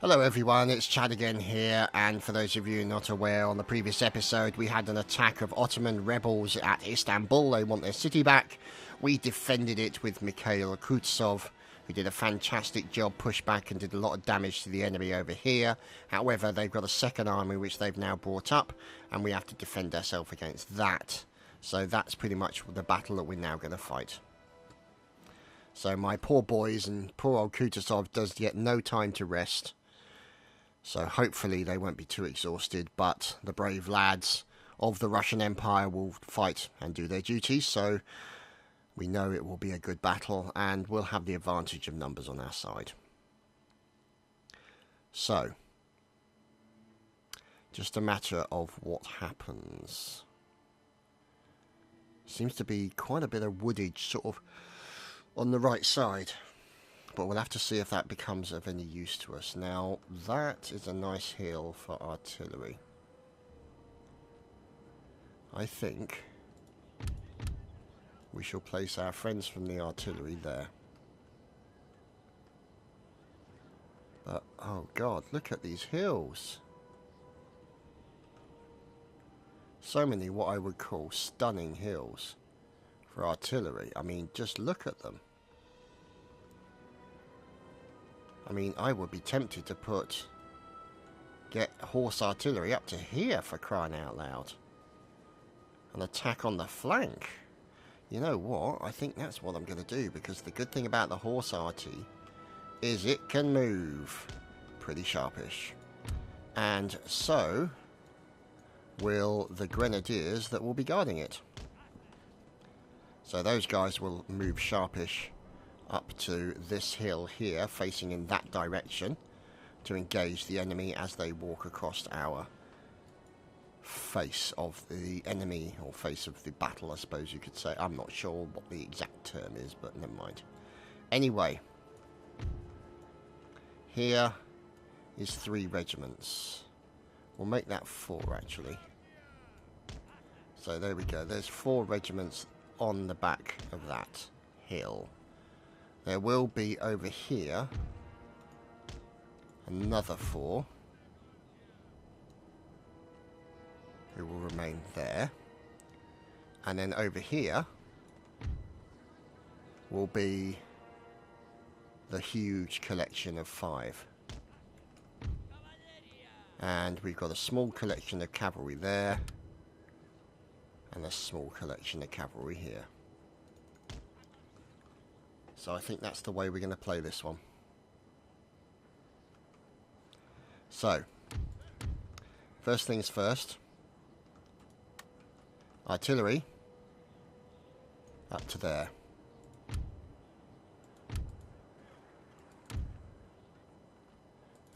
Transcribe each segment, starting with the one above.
Hello everyone, it's Chad again here, and for those of you not aware, on the previous episode we had an attack of Ottoman rebels at Istanbul. They want their city back. We defended it with Mikhail Kutuzov, who did a fantastic job, pushed back and did a lot of damage to the enemy over here. However, they've got a second army which they've now brought up, and we have to defend ourselves against that. So that's pretty much the battle that we're now going to fight. So my poor boys and poor old Kutuzov does get no time to rest. So hopefully they won't be too exhausted, but the brave lads of the Russian Empire will fight and do their duties, so we know it will be a good battle and we'll have the advantage of numbers on our side. So, just a matter of what happens. Seems to be quite a bit of woodage sort of on the right side. But we'll have to see if that becomes of any use to us. Now, that is a nice hill for artillery. I think we shall place our friends from the artillery there. But, oh God, look at these hills. So many what I would call stunning hills for artillery. I mean, just look at them. I mean, I would be tempted to get horse artillery up to here, for crying out loud. An attack on the flank. You know what? I think that's what I'm going to do, because the good thing about the horse arty is it can move pretty sharpish. And so will the grenadiers that will be guarding it. So those guys will move sharpish up to this hill here, facing in that direction, to engage the enemy as they walk across our face of the enemy, or face of the battle, I suppose you could say. I'm not sure what the exact term is, but never mind. Anyway, here is 3 regiments. We'll make that 4, actually. So there we go. There's 4 regiments on the back of that hill. There will be over here another 4 who will remain there, and then over here will be the huge collection of 5, and we've got a small collection of cavalry there and a small collection of cavalry here. So I think that's the way we're going to play this one. So, first things first. Artillery up to there.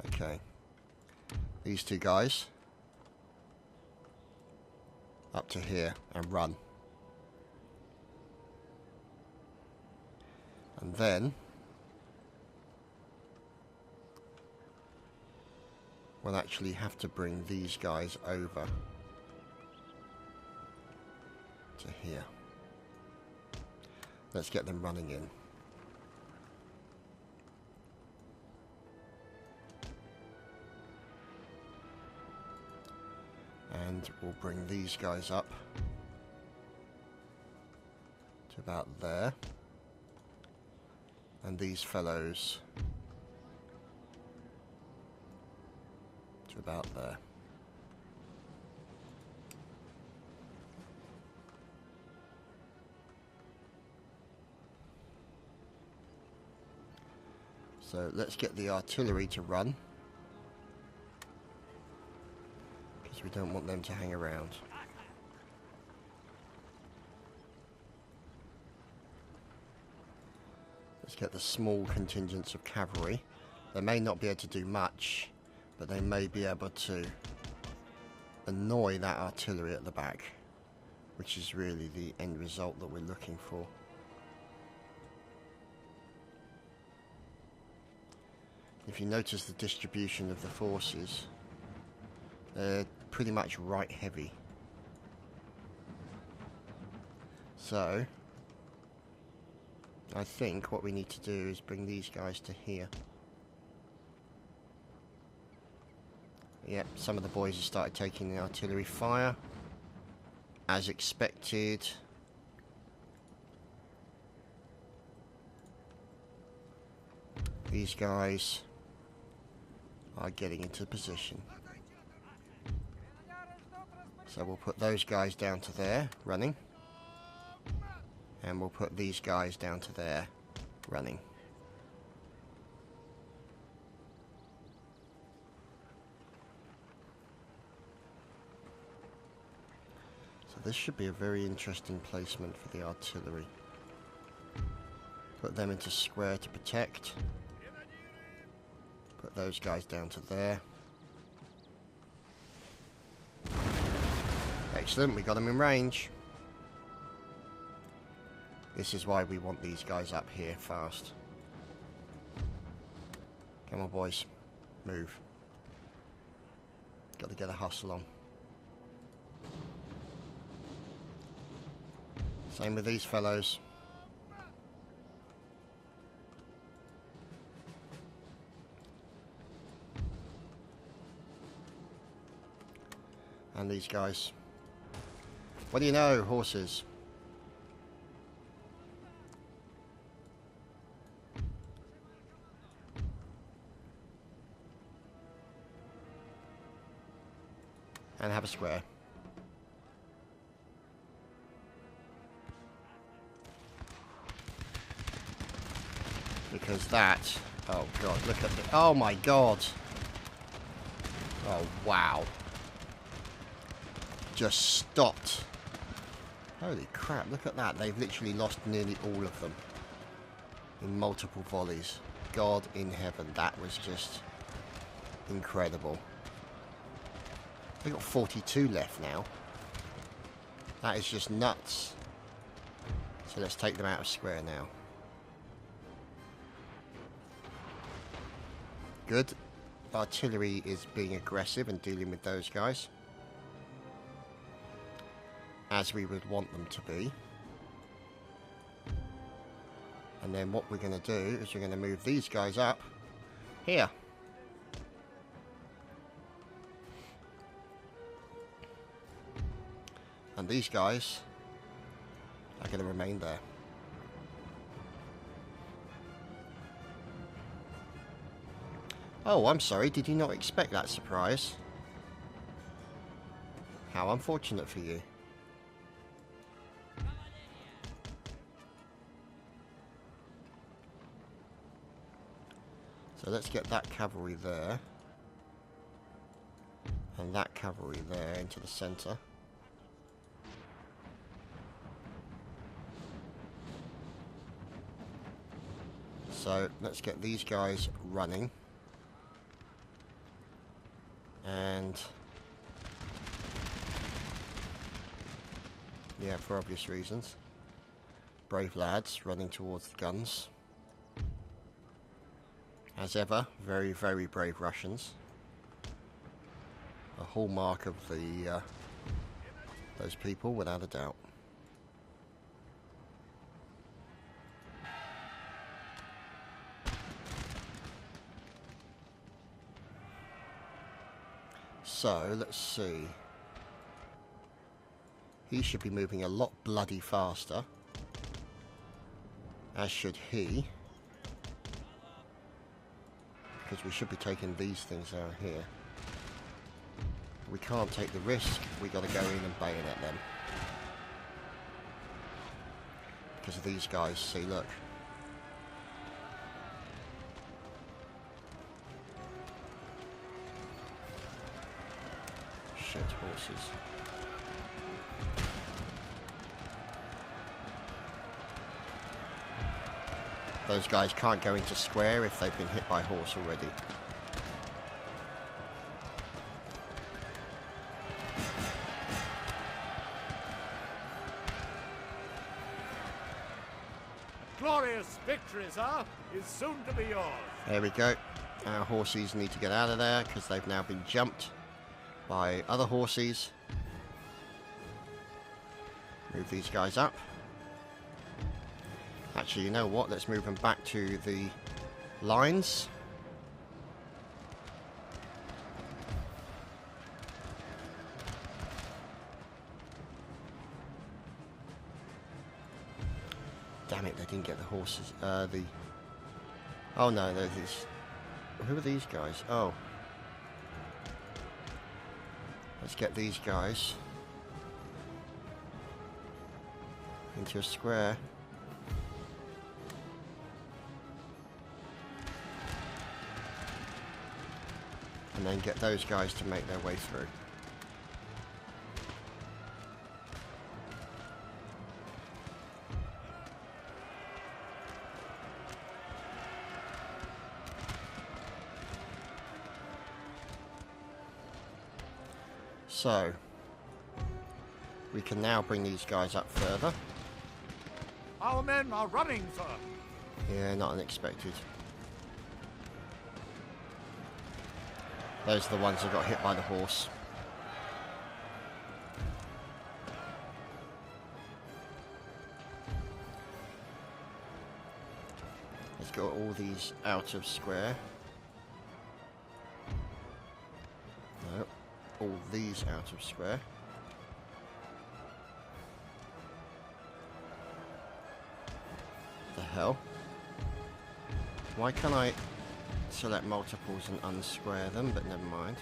Okay. These 2 guys up to here and run. And then we'll actually have to bring these guys over to here. Let's get them running in. And we'll bring these guys up to about there. And these fellows to about there. So let's get the artillery to run, because we don't want them to hang around. Let's get the small contingents of cavalry. They may not be able to do much, but they may be able to annoy that artillery at the back, which is really the end result that we're looking for. If you notice the distribution of the forces, they're pretty much right heavy. So I think what we need to do is bring these guys to here. Yep, some of the boys have started taking the artillery fire. As expected. These guys are getting into position. So we'll put those guys down to there, running. And we'll put these guys down to there, running. So this should be a very interesting placement for the artillery. Put them into square to protect. Put those guys down to there. Excellent, we got them in range. This is why we want these guys up here fast. Come on, boys. Move. Got to get a hustle on. Same with these fellows. And these guys. What do you know, horses? And have a square. Because that... Oh god, look at the... Oh my god! Oh wow. Just stopped. Holy crap, look at that. They've literally lost nearly all of them. In multiple volleys. God in heaven, that was just incredible. They've got 42 left now. That is just nuts. So let's take them out of square now. Good. Artillery is being aggressive and dealing with those guys. As we would want them to be. And then what we're going to do is we're going to move these guys up here. And these guys are going to remain there. Oh, I'm sorry, did you not expect that surprise? How unfortunate for you. So let's get that cavalry there. And that cavalry there into the centre. So let's get these guys running. And yeah, for obvious reasons. Brave lads running towards the guns. As ever, very, very brave Russians. A hallmark of the those people, without a doubt. So, let's see. He should be moving a lot bloody faster. As should he. Because we should be taking these things out here. We can't take the risk. We got to go in and bayonet them. Because of these guys. See, look. Shit, horses. Those guys can't go into square if they've been hit by horse already. Glorious victory, sir, is soon to be yours. There we go. Our horses need to get out of there because they've now been jumped by other horses. Move these guys up. Actually, you know what? Let's move them back to the lines. damn it, they didn't get the horses. Oh no, there's these. Who are these guys? Oh. Let's get these guys into a square. And then get those guys to make their way through. So, we can now bring these guys up further. Our men are running, sir. Yeah, not unexpected. Those are the ones that got hit by the horse. Let's get all these out of square. No, all these out of square. The hell? Why can't I select multiples and unsquare them, but never mind.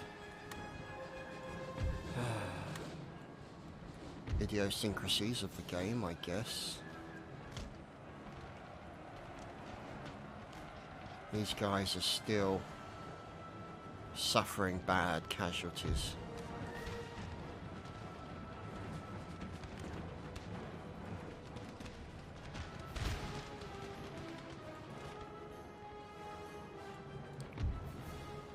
Idiosyncrasies of the game, I guess. These guys are still suffering bad casualties.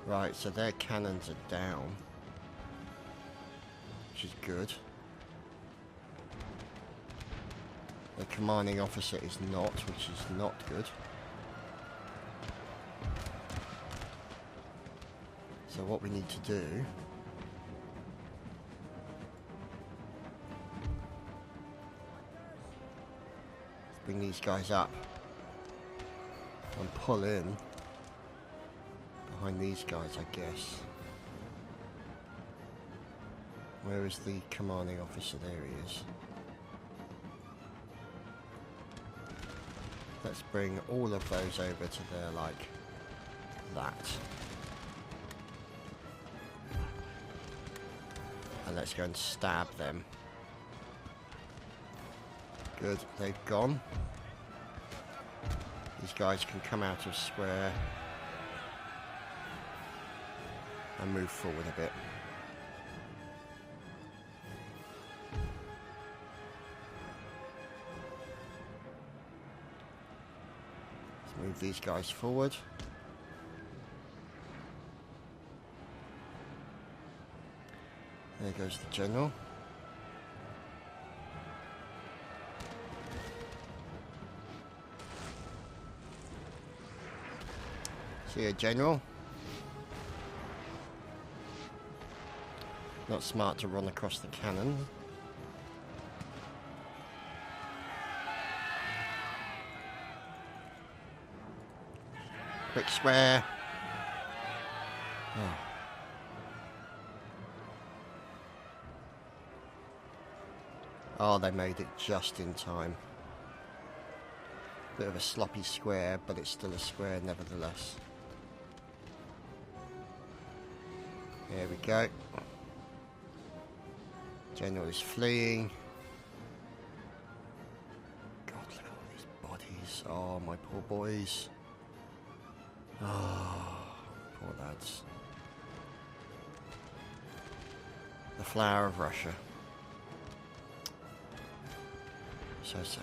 Right, so their cannons are down, which is good. The commanding officer is not, which is not good. So what we need to do is bring these guys up and pull in behind these guys, I guess. Where is the commanding officer? There he is. Let's bring all of those over to there like that. And let's go and stab them. Good, they've gone. These guys can come out of square and move forward a bit. Let's move these guys forward. There goes the general. See ya, general. Not smart to run across the cannon. Quick square. Oh. Oh, they made it just in time. Bit of a sloppy square, but it's still a square nevertheless. There we go. General is fleeing. God, look at all these bodies. Oh, my poor boys. Oh, poor lads. The flower of Russia. So sad.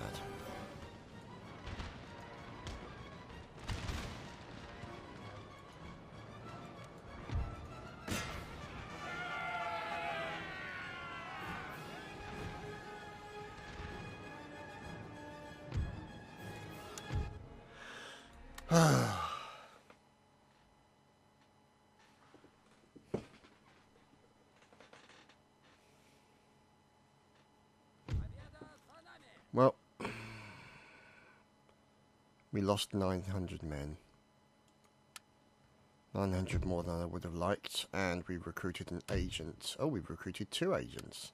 Well, we lost 900 men. 900 more than I would have liked, and we recruited an agent. Oh, we've recruited 2 agents.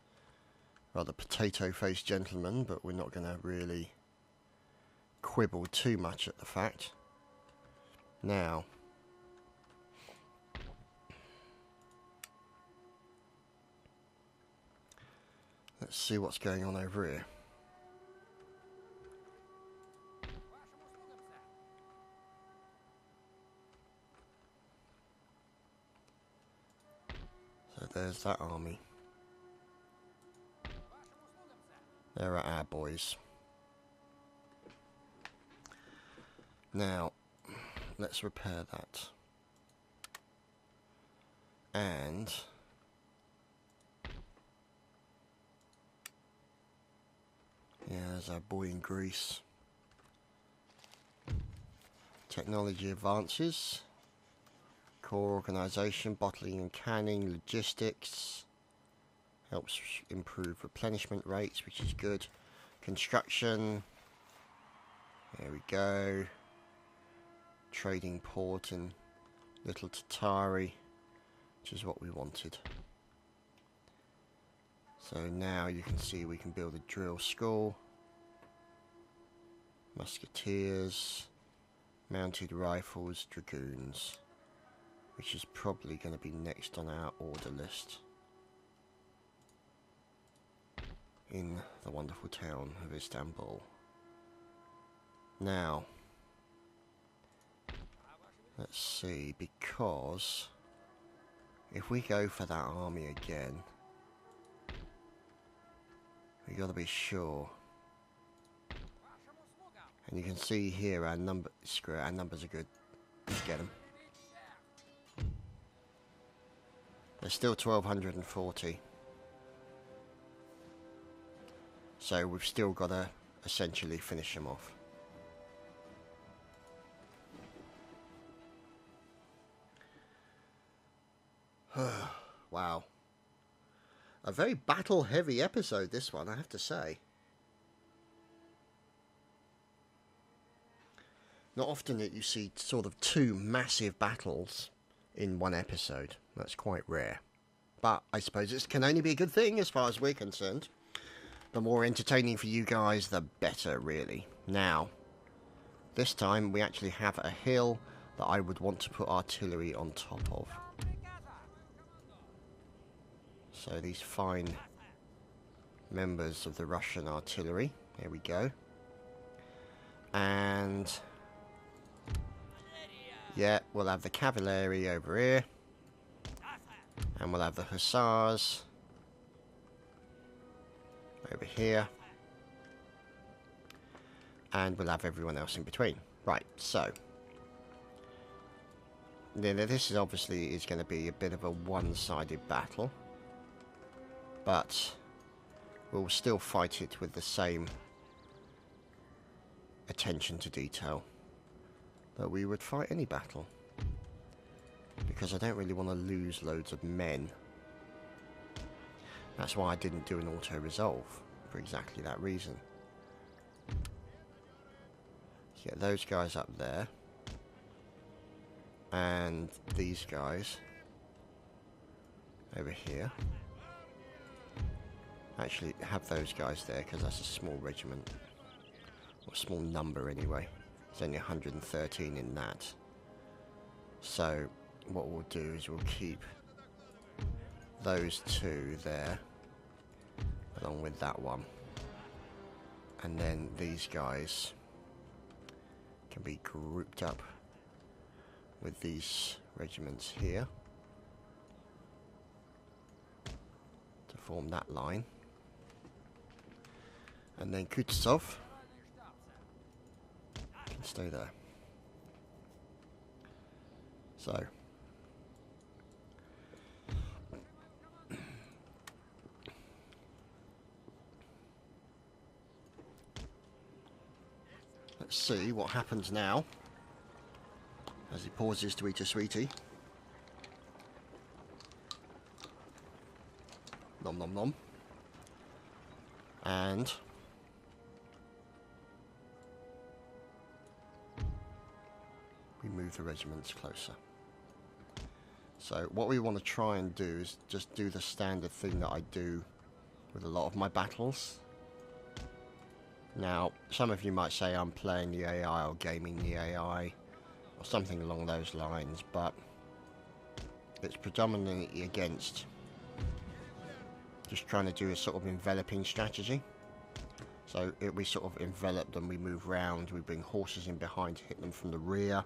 Rather potato-faced gentlemen, but we're not going to really quibble too much at the fact. Now, let's see what's going on over here. So there's that army. There are our boys. Now, let's repair that. And yeah, there's our boy in Greece. Technology advances. Core organisation, bottling and canning, logistics. Helps improve replenishment rates, which is good. Construction. There we go. Trading port in Little Tatari, which is what we wanted. So now you can see we can build a drill school. Musketeers. Mounted rifles, dragoons. Which is probably going to be next on our order list. In the wonderful town of Istanbul. Now, let's see, because if we go for that army again, we got to be sure. And you can see here our number. Screw it, our numbers are good. Let's get them. There's still 1,240. So we've still got to essentially finish them off. Wow. A very battle-heavy episode, this one, I have to say. Not often that you see sort of two massive battles in one episode. That's quite rare. But I suppose it can only be a good thing as far as we're concerned. The more entertaining for you guys, the better, really. Now, this time we actually have a hill that I would want to put artillery on top of. So these fine members of the Russian artillery. There we go. And yeah, we'll have the cavalry over here. And we'll have the hussars over here. And we'll have everyone else in between. Right, so this is obviously going to be a bit of a one-sided battle. But we'll still fight it with the same attention to detail that we would fight any battle. Because I don't really want to lose loads of men. That's why I didn't do an auto-resolve, for exactly that reason. Get those guys up there. And these guys over here. Actually, have those guys there, because that's a small regiment. Or a small number, anyway. There's only 113 in that. So, what we'll do is we'll keep those two there, along with that one. And then these guys can be grouped up with these regiments here to form that line. And then Kutuzov can stay there. So let's see what happens now as he pauses to eat a sweetie. Nom nom nom. And we move the regiments closer. So what we want to try and do is just do the standard thing that I do with a lot of my battles. Now, some of you might say I'm playing the AI or gaming the AI or something along those lines, but it's predominantly against just trying to do a sort of enveloping strategy. So we sort of envelop them, we move round, we bring horses in behind to hit them from the rear,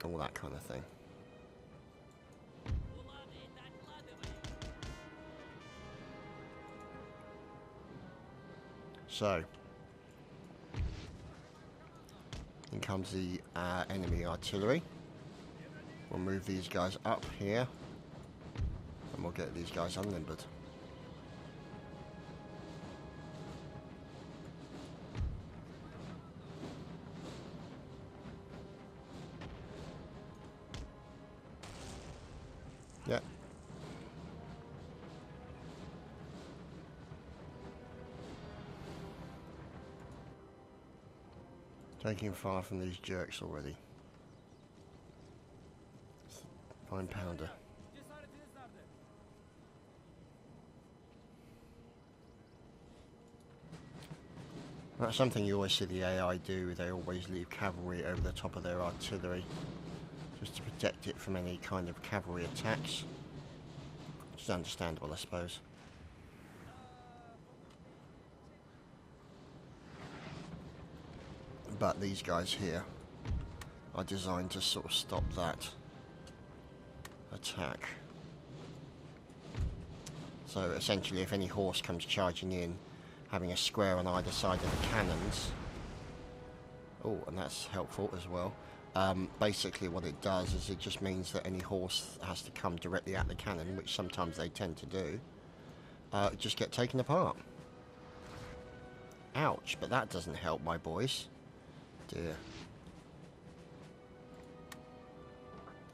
all that kind of thing. So, in comes the enemy artillery. We'll move these guys up here, and we'll get these guys unlimbered. Yep. Taking fire from these jerks already. 9-pounder. That's something you always see the AI do. They always leave cavalry over the top of their artillery, just to protect it from any kind of cavalry attacks. Which is understandable, I suppose. But these guys here are designed to sort of stop that attack. So essentially, if any horse comes charging in, having a square on either side of the cannons. Oh, and that's helpful as well. Basically what it does is it just means that any horse has to come directly at the cannon, which sometimes they tend to do, just get taken apart. Ouch, but that doesn't help, my boys. Dear.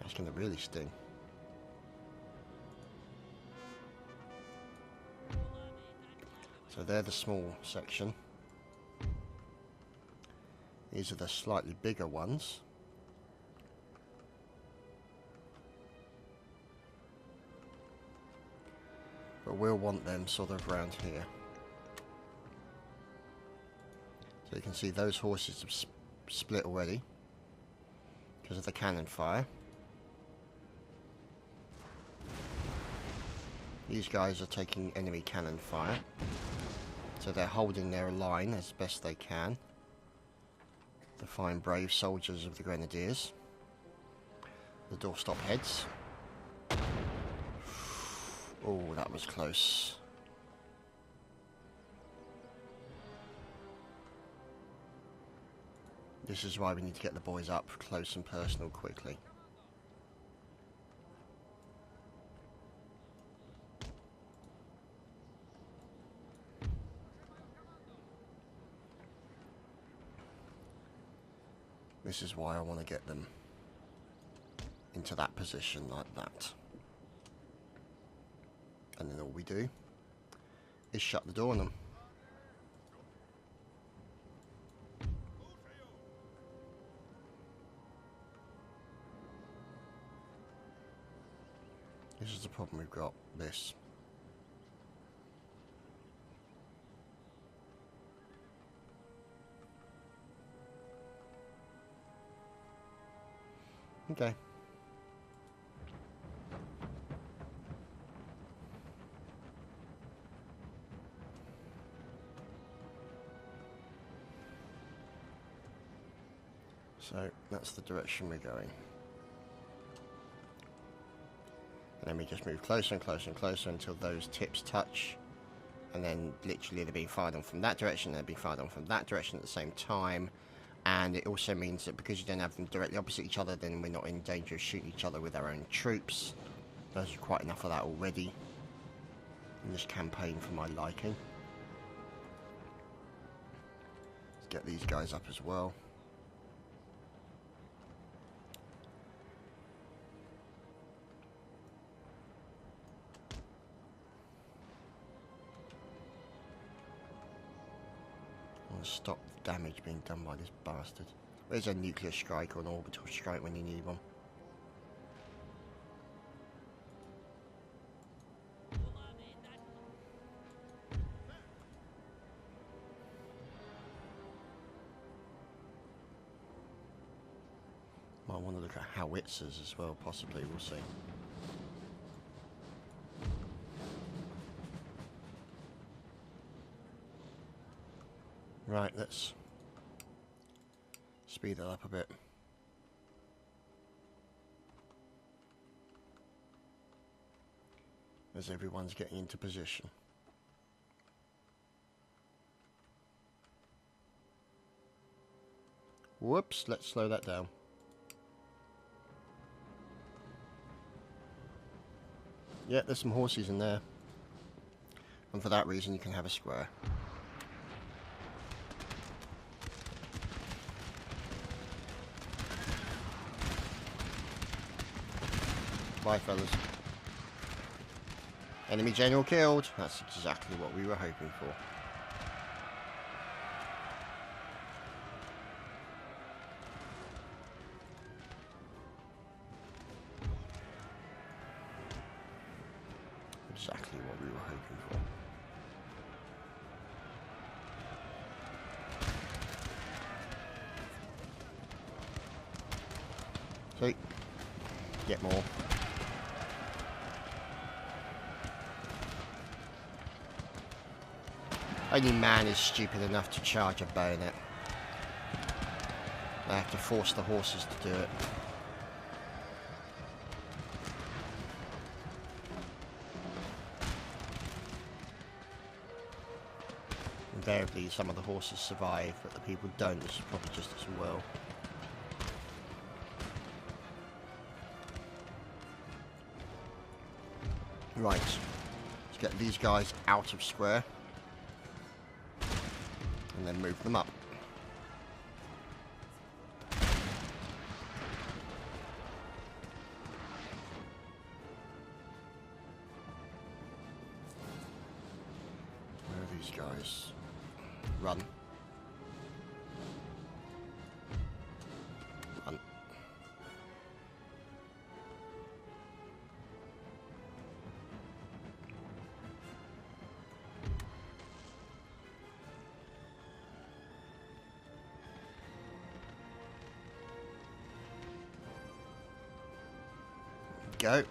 That's going to really sting. So they're the small section. These are the slightly bigger ones. But we'll want them sort of round here. So you can see those horses have split already because of the cannon fire. These guys are taking enemy cannon fire, so they're holding their line as best they can. The fine brave soldiers of the Grenadiers. The doorstop heads. Oh, that was close. This is why we need to get the boys up close and personal quickly. This is why I want to get them into that position like that. And then all we do is shut the door on them. This is the problem we've got, this. Okay. So that's the direction we're going. And then we just move closer and closer and closer until those tips touch. And then literally they're being fired on from that direction, they're being fired on from that direction at the same time. And it also means that because you don't have them directly opposite each other, then we're not in danger of shooting each other with our own troops. There's quite enough of that already in this campaign for my liking. Let's get these guys up as well. Stop the damage being done by this bastard. Where's a nuclear strike or an orbital strike when you need one? I want to look at howitzers as well, possibly. We'll see. Right, let's speed that up a bit. As everyone's getting into position. Whoops, let's slow that down. Yeah, there's some horses in there. And for that reason you can have a square. Bye, fellas. Enemy general killed. That's exactly what we were hoping for. Exactly what we were hoping for. So, get more. Only man is stupid enough to charge a bayonet. They have to force the horses to do it. Invariably, some of the horses survive, but the people don't, which is probably just as well. Right, let's get these guys out of square. And then move them up. Where are these guys? Run. Run. Go.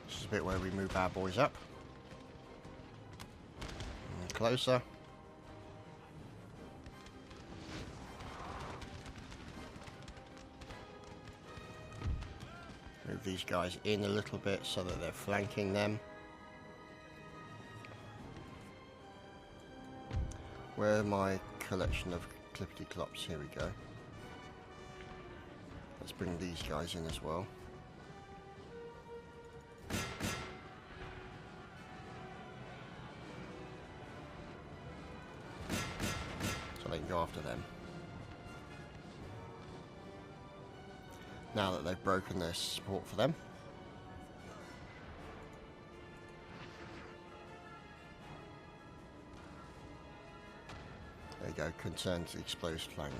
This is a bit where we move our boys up. And closer. Move these guys in a little bit so that they're flanking them. Where are my collection of clippity-clops? Here we go. Let's bring these guys in as well. So they can go after them. Now that they've broken their support for them. There you go, concern to the exposed flank,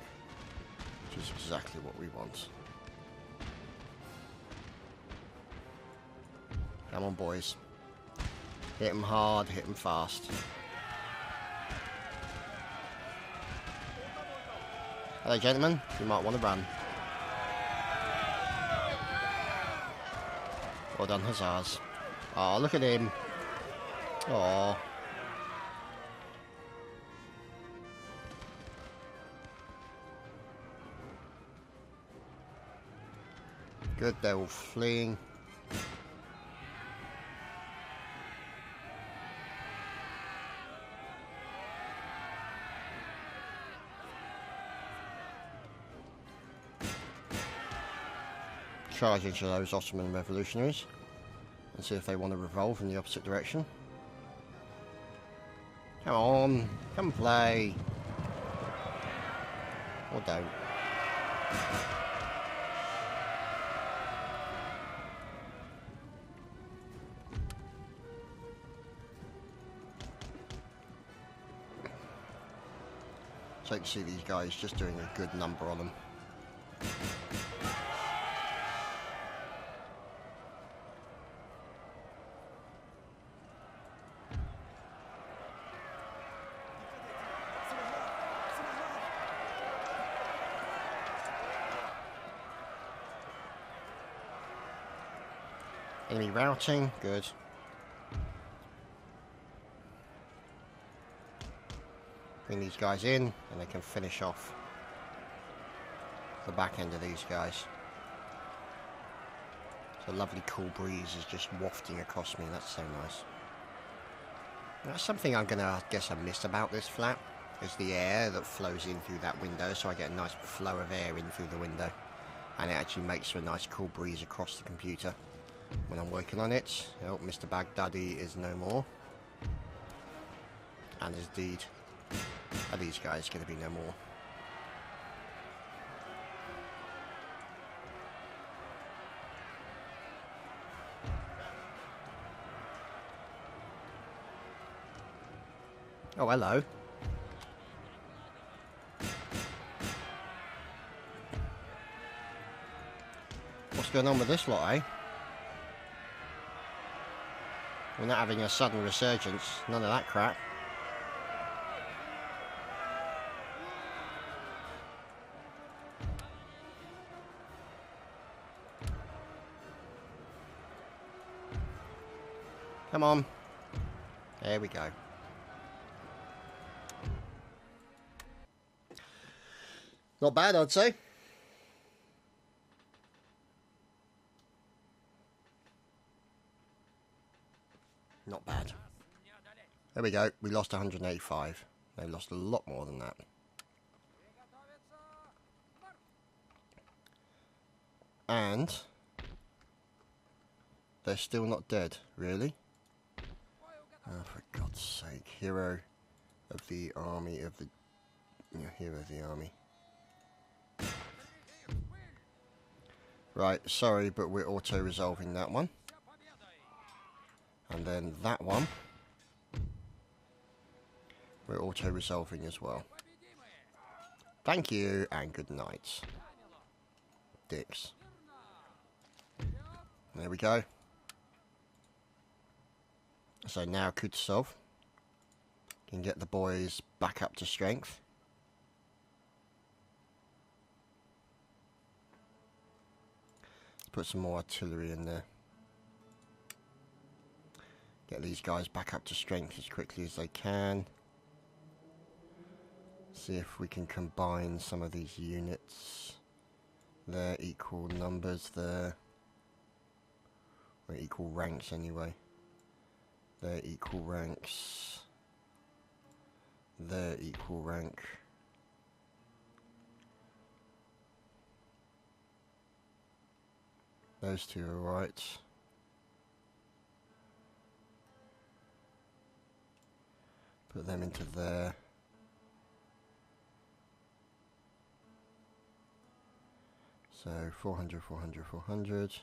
which is exactly what we want. Come on, boys. Hit them hard, hit them fast. Hello, gentlemen. You might want to run. Well done, hussars. Oh, look at him. Oh. Good, they're all fleeing. Charge into those Ottoman revolutionaries and see if they want to revolve in the opposite direction. Come on, come play. Or don't. So you can see these guys just doing a good number on them. Enemy routing, good. Bring these guys in, and they can finish off the back end of these guys. The lovely cool breeze is just wafting across me. That's so nice. That's something I guess I missed about this flap, is the air that flows in through that window, so I get a nice flow of air in through the window. And it actually makes for a nice cool breeze across the computer when I'm working on it. Oh, Mr. Baghdadi is no more. And indeed, are these guys going to be no more? Oh, hello. What's going on with this lot, eh? We're not having a sudden resurgence. None of that crap. Come on. There we go. Not bad, I'd say. Not bad. There we go. We lost 185. They lost a lot more than that. And they're still not dead, really? Oh, for God's sake. Hero of the army of the... Yeah, hero of the army. Right, sorry, but we're auto-resolving that one. And then that one, we're auto-resolving as well. Thank you, and good night. Dicks. There we go. So now Kutuzov can get the boys back up to strength. Put some more artillery in there. Get these guys back up to strength as quickly as they can. See if we can combine some of these units. They're equal numbers there. Or equal ranks anyway. They're equal ranks. They're equal rank. Those two are right. Put them into there. So 400, 400, 400.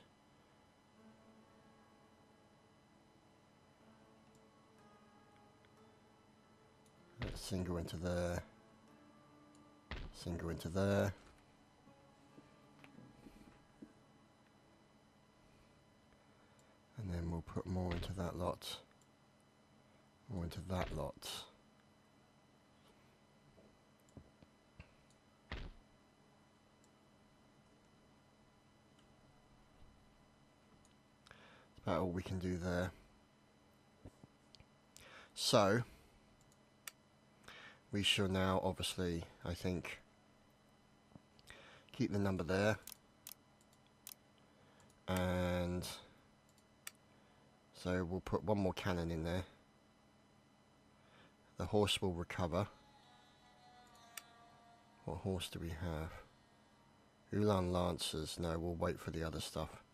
Let's single into there. Single into there. And then we'll put more into that lot. More into that lot. That's about all we can do there. So, we shall now obviously, I think, keep the number there. And so we'll put one more cannon in there. The horse will recover. What horse do we have? Ulan Lancers. No, we'll wait for the other stuff.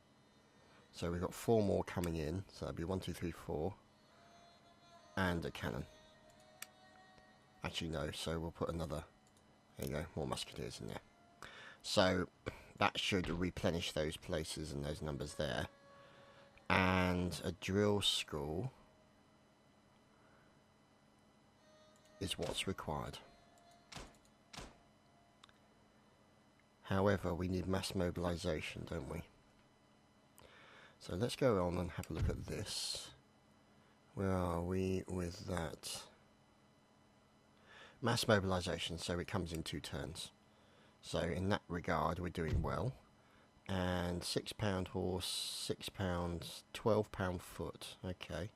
So we've got 4 more coming in. So that'll be 1, 2, 3, 4. And a cannon. Actually no, so we'll put another. There you go, more musketeers in there. So that should replenish those places and those numbers there. And a drill school is what's required. However, we need mass mobilization, don't we? So let's go on and have a look at this. Where are we with that? Mass mobilization, so it comes in 2 turns. So in that regard, we're doing well. And £6 horse, £6, £12 foot. Okay.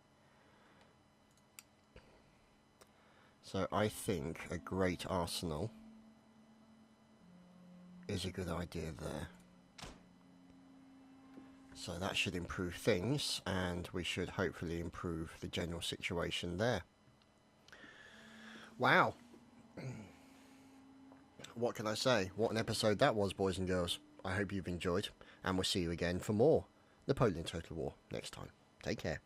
So I think a great arsenal is a good idea there. So that should improve things, and we should hopefully improve the general situation there. Wow. What can I say? What an episode that was, boys and girls. I hope you've enjoyed, and we'll see you again for more Napoleon Total War next time. Take care.